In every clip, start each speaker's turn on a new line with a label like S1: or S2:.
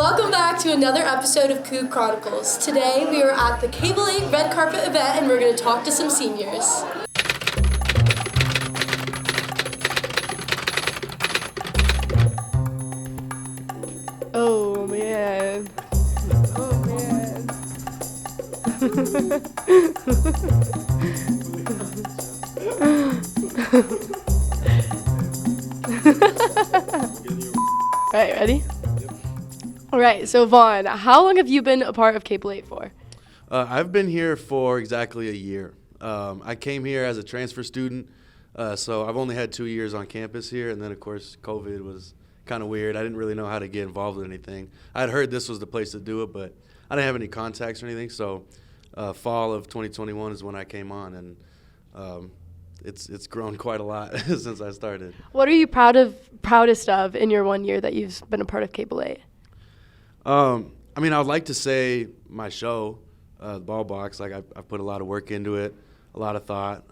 S1: Welcome back to another episode of CougChronicles. Today we are at the Cable8 red carpet event and we're going to talk to some seniors.
S2: Oh man. Oh man. All right, ready? All right, so Vaughn, how long have you been a part of Cable8 for?
S3: I've been here for exactly a year. I came here as a transfer student, so I've only had 2 years on campus here, and then of course COVID was kind of weird. I didn't really know how to get involved with anything. I'd heard this was the place to do it, but I didn't have any contacts or anything, so fall of 2021 is when I came on, and it's grown quite a lot since I started.
S2: What are you proudest of in your 1 year that you've been a part of Cable8?
S3: I mean, I would like to say my show, the Ball Box. Like I put a lot of work into it, a lot of thought.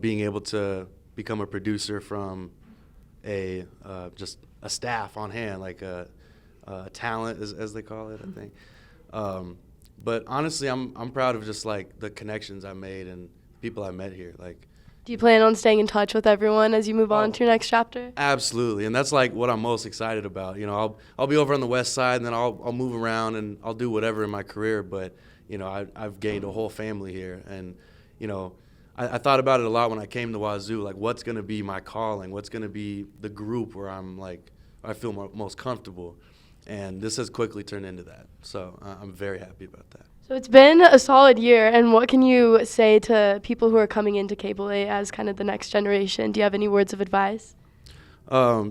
S3: Being able to become a producer from just a staff on hand, like a talent, as they call it, I think. But honestly, I'm proud of just like the connections I made and people I met here. Like,
S2: Do you plan on staying in touch with everyone as you move on to your next chapter?
S3: Absolutely, and that's like what I'm most excited about. You know, I'll be over on the west side, and then I'll move around and I'll do whatever in my career. But you know, I've gained a whole family here, and you know, I thought about it a lot when I came to Wazoo. Like, what's going to be my calling? What's going to be the group where I feel most comfortable? And this has quickly turned into that. So I'm very happy about that.
S2: So it's been a solid year, and what can you say to people who are coming into Cable8 as kind of the next generation? Do you have any words of advice?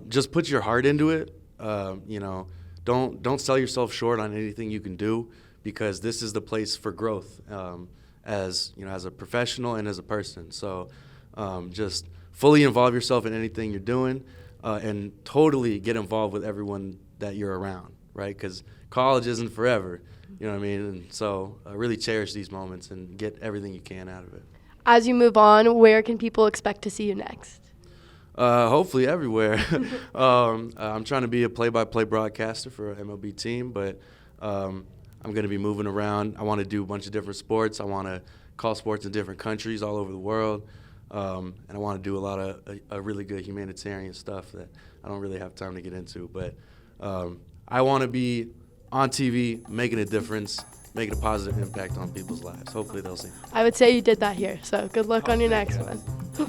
S3: Just put your heart into it. Don't sell yourself short on anything you can do, because this is the place for growth as a professional and as a person. So just fully involve yourself in anything you're doing, and totally get involved with everyone that you're around, right? Because college isn't forever. You know what I mean? And so really cherish these moments and get everything you can out of it.
S2: As you move on, where can people expect to see you next?
S3: Hopefully everywhere. I'm trying to be a play-by-play broadcaster for an MLB team, but I'm going to be moving around. I want to do a bunch of different sports. I want to call sports in different countries all over the world. And I want to do a lot of really good humanitarian stuff that I don't really have time to get into. But I want to be on TV, making a difference, making a positive impact on people's lives. Hopefully they'll see.
S2: I would say you did that here, so good luck on your next one.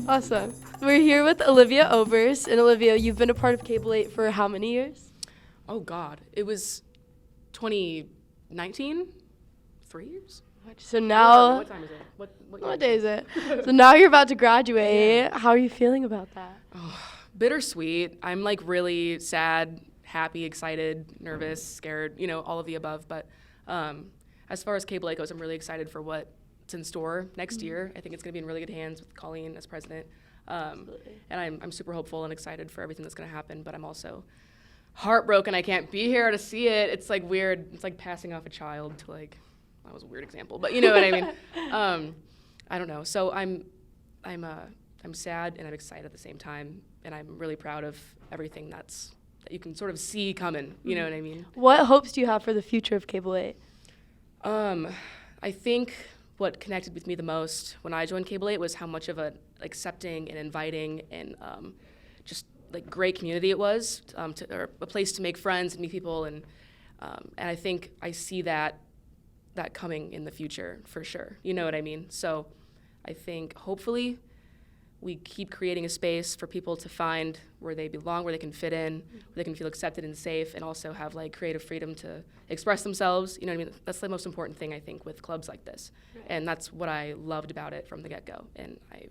S2: Awesome. We're here with Olivia Overs. And Olivia, you've been a part of Cable8 for how many years?
S4: Oh, God. It was 2019? 3 years?
S2: So now,
S4: What time is it?
S2: what day is it? So now you're about to graduate. Yeah. How are you feeling about that?
S4: Oh, bittersweet. I'm like really sad, happy, excited, nervous, scared, all of the above. But as far as Cable8 goes, I'm really excited for what's in store next year. I think it's going to be in really good hands with Colleen as president. And I'm super hopeful and excited for everything that's going to happen. But I'm also heartbroken I can't be here to see it. It's like weird. It's like passing off a child to like, that was a weird example, but you know what I mean? I don't know. So I'm sad and I'm excited at the same time. And I'm really proud of everything that you can sort of see coming, you know what I mean?
S2: What hopes do you have for the future of Cable8?
S4: I think what connected with me the most when I joined Cable8 was how much of a accepting and inviting and just like great community it was, or a place to make friends and meet people, and I think I see that coming in the future for sure. You know what I mean? So I think hopefully we keep creating a space for people to find where they belong, where they can fit in, where they can feel accepted and safe, and also have like creative freedom to express themselves. You know what I mean? That's the most important thing I think with clubs like this. Right. And that's what I loved about it from the get-go. And I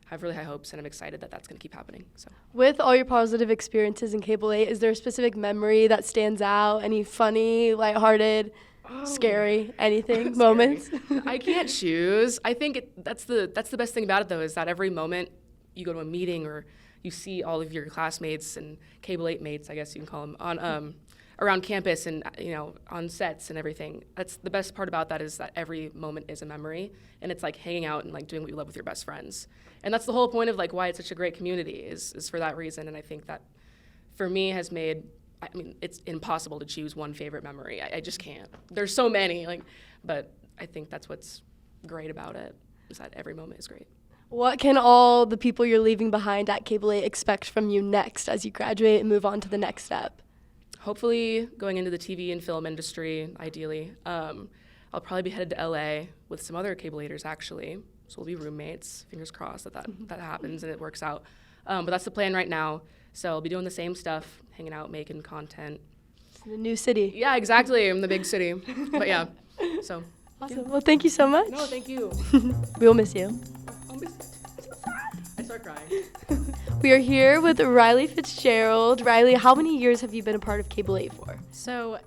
S4: have really high hopes, and I'm excited that that's going to keep happening. So,
S2: with all your positive experiences in Cable8, is there a specific memory that stands out? Any funny, lighthearted, scary, anything, scary moments?
S4: I can't choose. I think that's the best thing about it, though, is that every moment you go to a meeting or you see all of your classmates and Cable8 mates, I guess you can call them, on around campus and on sets and everything. That's the best part about that, is that every moment is a memory, and it's like hanging out and like doing what you love with your best friends. And that's the whole point of like why it's such a great community is for that reason. And I think that for me has made I mean, it's impossible to choose one favorite memory. I just can't. There's so many, but I think that's what's great about it, is that every moment is great.
S2: What can all the people you're leaving behind at Cable8 expect from you next as you graduate and move on to the next step?
S4: Hopefully going into the TV and film industry, ideally. I'll probably be headed to LA with some other Cable8ers, actually. So we'll be roommates. Fingers crossed that happens and it works out. But that's the plan right now. So I'll be doing the same stuff, hanging out, making content.
S2: The new city.
S4: Yeah, exactly. I'm the big city. But yeah, so.
S2: Awesome. Well, thank you so much.
S4: No, thank you.
S2: We will miss you.
S4: I start crying.
S2: We are here with Riley Fitzgerald. Riley, how many years have you been a part of Cable8 for?
S5: So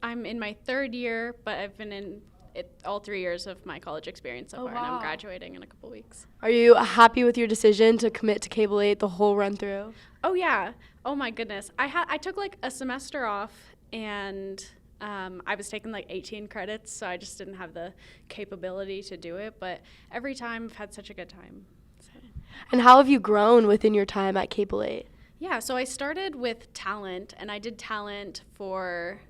S5: I'm in my 3rd year, but I've been in it all 3 years of my college experience so far, and I'm graduating in a couple weeks.
S2: Are you happy with your decision to commit to Cable8 the whole run through?
S5: Oh yeah. Oh my goodness. I took like a semester off, and I was taking like 18 credits, so I just didn't have the capability to do it. But every time I've had such a good time. So.
S2: And how have you grown within your time at Cable8?
S5: Yeah, so I started with talent, and I did talent for,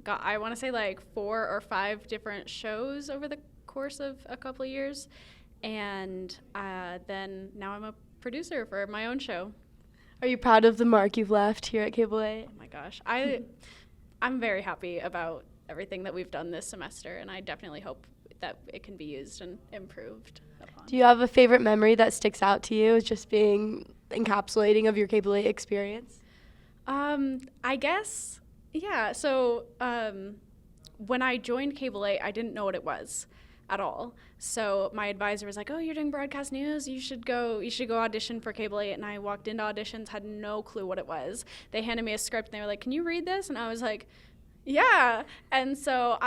S5: I want to say like 4 or 5 different shows over the course of a couple of years. And then now I'm a producer for my own show.
S2: Are you proud of the mark you've left here at Cable8?
S5: Oh my gosh. I'm very happy about everything that we've done this semester, and I definitely hope that it can be used and improved upon.
S2: Do you have a favorite memory that sticks out to you as just being encapsulating of your Cable8 experience?
S5: I guess, yeah. So when I joined Cable8, I didn't know what it was at all. So my advisor was like, "Oh, you're doing broadcast news. You should go audition for Cable8." And I walked into auditions, had no clue what it was. They handed me a script and they were like, "Can you read this?" And I was like, "Yeah." And so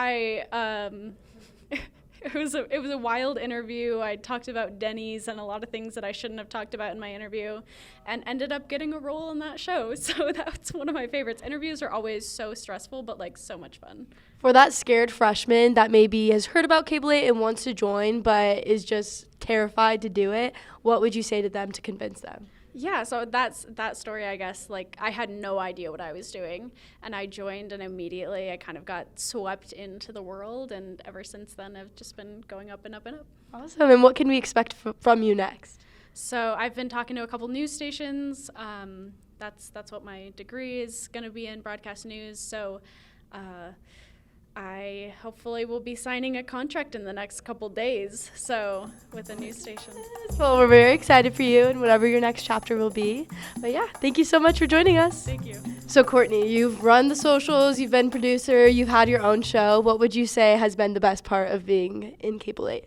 S5: it was a wild interview. I talked about Denny's and a lot of things that I shouldn't have talked about in my interview, and ended up getting a role in that show. So that's one of my favorites. Interviews are always so stressful, but like so much fun.
S2: For that scared freshman that maybe has heard about Cable8 and wants to join but is just terrified to do it, what would you say to them to convince them?
S5: Yeah, so that's that story, I guess. Like, I had no idea what I was doing, and I joined, and immediately I kind of got swept into the world, and ever since then I've just been going up and up and up.
S2: Awesome. And what can we expect from you next?
S5: So I've been talking to a couple news stations. That's what my degree is going to be in, broadcast news. So I hopefully will be signing a contract in the next couple days, so with a news station.
S2: Well, we're very excited for you and whatever your next chapter will be. But yeah, thank you so much for joining us.
S5: Thank you.
S2: So Courtney, you've run the socials, you've been producer, you've had your own show. What would you say has been the best part of being in Cable8?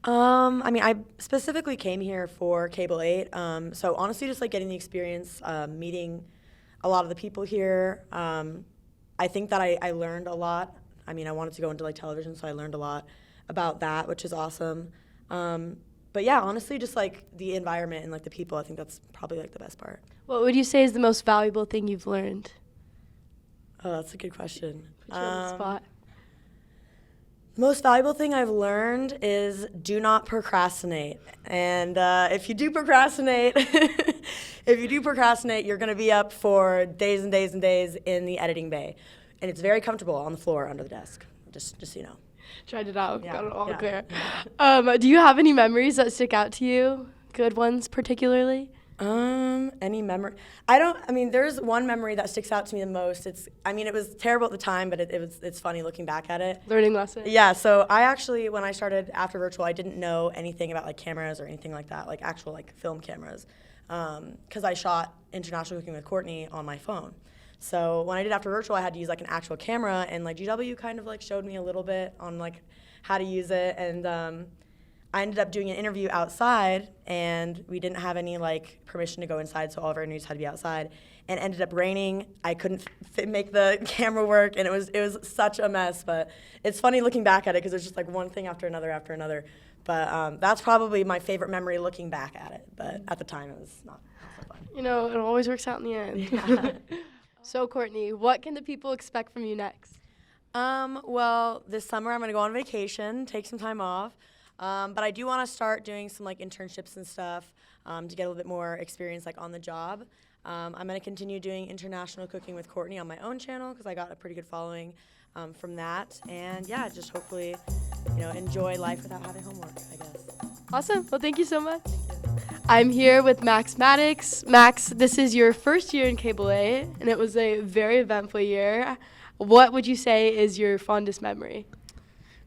S6: I mean, I specifically came here for Cable8. So honestly, just like getting the experience, meeting a lot of the people here. I think that I learned a lot. I mean, I wanted to go into like television, so I learned a lot about that, which is awesome. But yeah, honestly, just like the environment and like the people, I think that's probably like the best part.
S2: What would you say is the most valuable thing you've learned?
S6: Oh, that's a good question.
S2: Put you on the spot.
S6: The most valuable thing I've learned is do not procrastinate. And if you do procrastinate, you're going to be up for days and days and days in the editing bay. And it's very comfortable on the floor under the desk, just so you know.
S2: Tried it out,
S6: Yeah,
S2: got it all
S6: yeah.
S2: clear. Do you have any memories that stick out to you? Good ones particularly?
S6: Any memory? There's one memory that sticks out to me the most. It was terrible at the time, but it's funny looking back at it.
S2: Learning lesson?
S6: Yeah, so I actually, when I started after virtual, I didn't know anything about like cameras or anything like that, like actual like film cameras, because I shot International Cooking with Courtney on my phone. So when I did after virtual, I had to use like an actual camera, and like GW kind of like showed me a little bit on like how to use it, and I ended up doing an interview outside, and we didn't have any like permission to go inside, so all of our interviews had to be outside. And it ended up raining. I couldn't make the camera work, and it was such a mess. But it's funny looking back at it because it's just like one thing after another after another. But that's probably my favorite memory looking back at it. But at the time, it was not so fun.
S2: You know, it always works out in the end.
S6: Yeah.
S2: So Courtney, what can the people expect from you next?
S6: Well, this summer I'm gonna go on vacation, take some time off. But I do want to start doing some like internships and stuff to get a little bit more experience like on the job. I'm going to continue doing international cooking with Courtney on my own channel because I got a pretty good following from that. And yeah, just hopefully, enjoy life without having homework, I guess.
S2: Awesome. Well, thank you so much. I'm here with Max Maddox. Max, this is your first year in Cable8, and it was a very eventful year. What would you say is your fondest memory?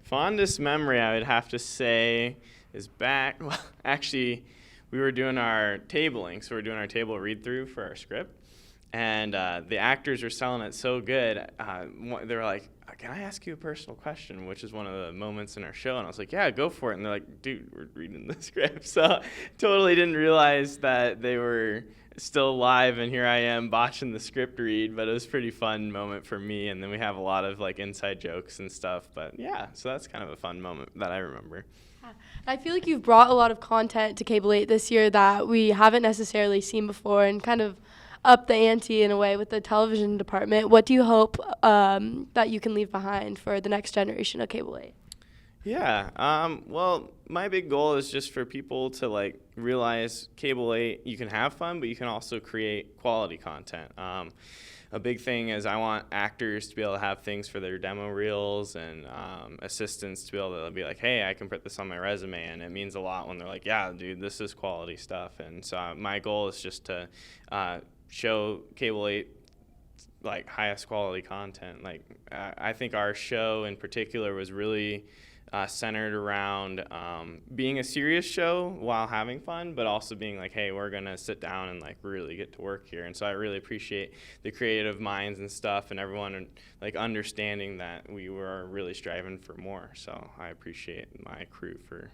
S7: Fondest memory, I would have to say, is back. Well, actually, we were doing our tabling, so we were doing our table read-through for our script, and the actors were selling it so good. They were like, "Can I ask you a personal question?" Which is one of the moments in our show, and I was like, "Yeah, go for it." And they're like, "Dude, we're reading the script," so totally didn't realize that they were still live, and here I am botching the script read, but it was a pretty fun moment for me. And then we have a lot of like inside jokes and stuff, but yeah, so that's kind of a fun moment that I remember.
S2: I feel like you've brought a lot of content to Cable8 this year that we haven't necessarily seen before, and kind of up the ante in a way with the television department. What do you hope that you can leave behind for the next generation of Cable8?
S7: Yeah, well, my big goal is just for people to like realize Cable8, you can have fun, but you can also create quality content. A big thing is I want actors to be able to have things for their demo reels, and assistants to be able to be like, hey, I can put this on my resume, and it means a lot when they're like, yeah, dude, this is quality stuff. And so my goal is just to show Cable8 like highest quality content. Like I think our show in particular was really centered around being a serious show while having fun, but also being like, hey, we're gonna sit down and like really get to work here. And so I really appreciate the creative minds and stuff, and everyone like understanding that we were really striving for more. So I appreciate my crew for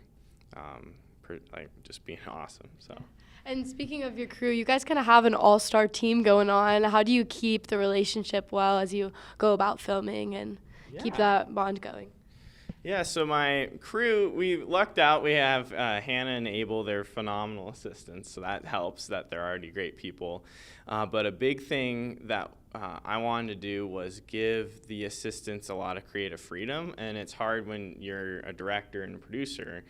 S7: like just being awesome. So.
S2: And speaking of your crew, you guys kind of have an all-star team going on. How do you keep the relationship well as you go about filming and keep that bond going?
S7: Yeah, so my crew, we lucked out. We have Hannah and Abel. They're phenomenal assistants, so that helps that they're already great people. But a big thing that I wanted to do was give the assistants a lot of creative freedom, and it's hard when you're a director and a producer.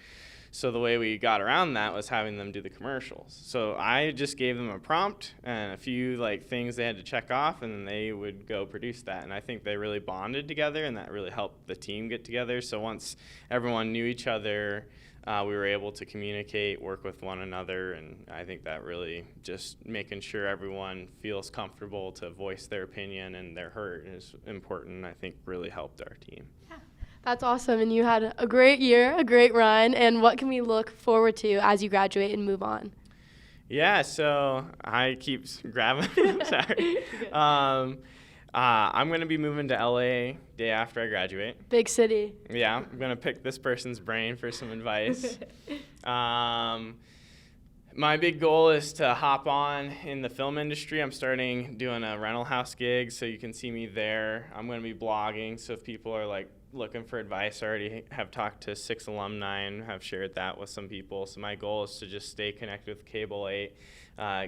S7: So the way we got around that was having them do the commercials. So I just gave them a prompt and a few like things they had to check off, and then they would go produce that. And I think they really bonded together, and that really helped the team get together. So once everyone knew each other, we were able to communicate, work with one another, and I think that really just making sure everyone feels comfortable to voice their opinion and their hurt is important. I think really helped our team.
S2: That's awesome, and you had a great year, a great run, and what can we look forward to as you graduate and move on?
S7: Yeah, so I keep grabbing, sorry. I'm going to be moving to LA day after I graduate.
S2: Big city.
S7: Yeah, I'm going to pick this person's brain for some advice. My big goal is to hop on in the film industry. I'm starting doing a rental house gig, so you can see me there. I'm going to be blogging, so if people are like looking for advice, I already have talked to 6 alumni and have shared that with some people. So my goal is to just stay connected with Cable8,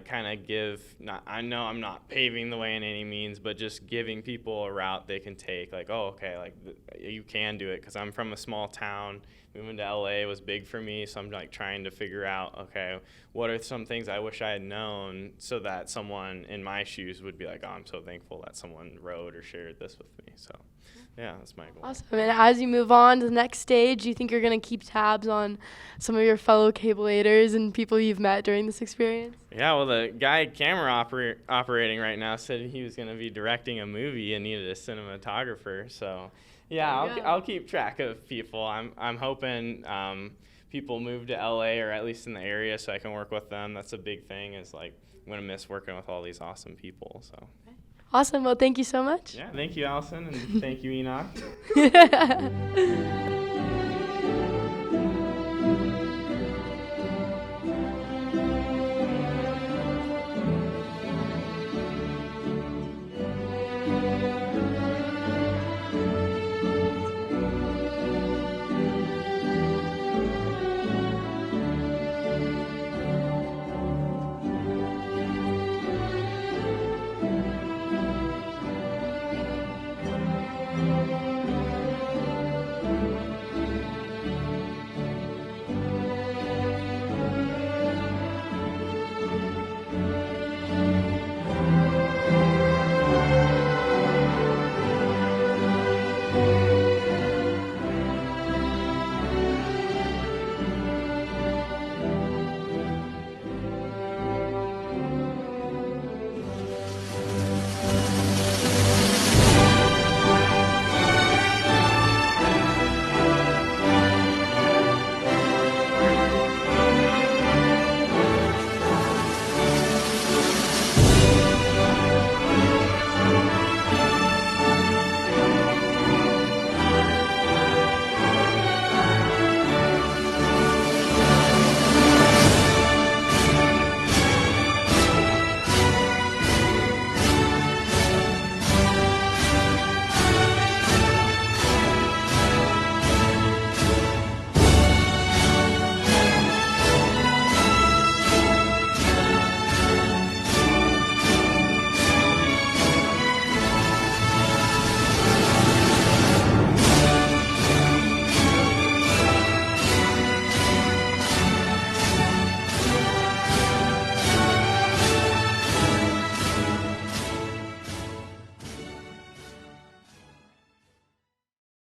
S7: kind of give, I know I'm not paving the way in any means, but just giving people a route they can take. Like, oh, okay, like you can do it, because I'm from a small town. Moving to LA was big for me, so I'm like trying to figure out, okay, what are some things I wish I had known so that someone in my shoes would be like, oh, I'm so thankful that someone wrote or shared this with me. So yeah, that's my goal.
S2: Awesome. And as you move on to the next stage, do you think you're going to keep tabs on some of your fellow Cable8ers and people you've met during this experience?
S7: Yeah, well, the guy camera operating right now said he was going to be directing a movie and needed a cinematographer. So yeah, I'll keep track of people. I'm hoping people move to LA, or at least in the area, so I can work with them. That's a big thing, is like I'm going to miss working with all these awesome people. So.
S2: Awesome. Well, thank you so much.
S7: Yeah, thank you, Allison, and thank you, Enoch.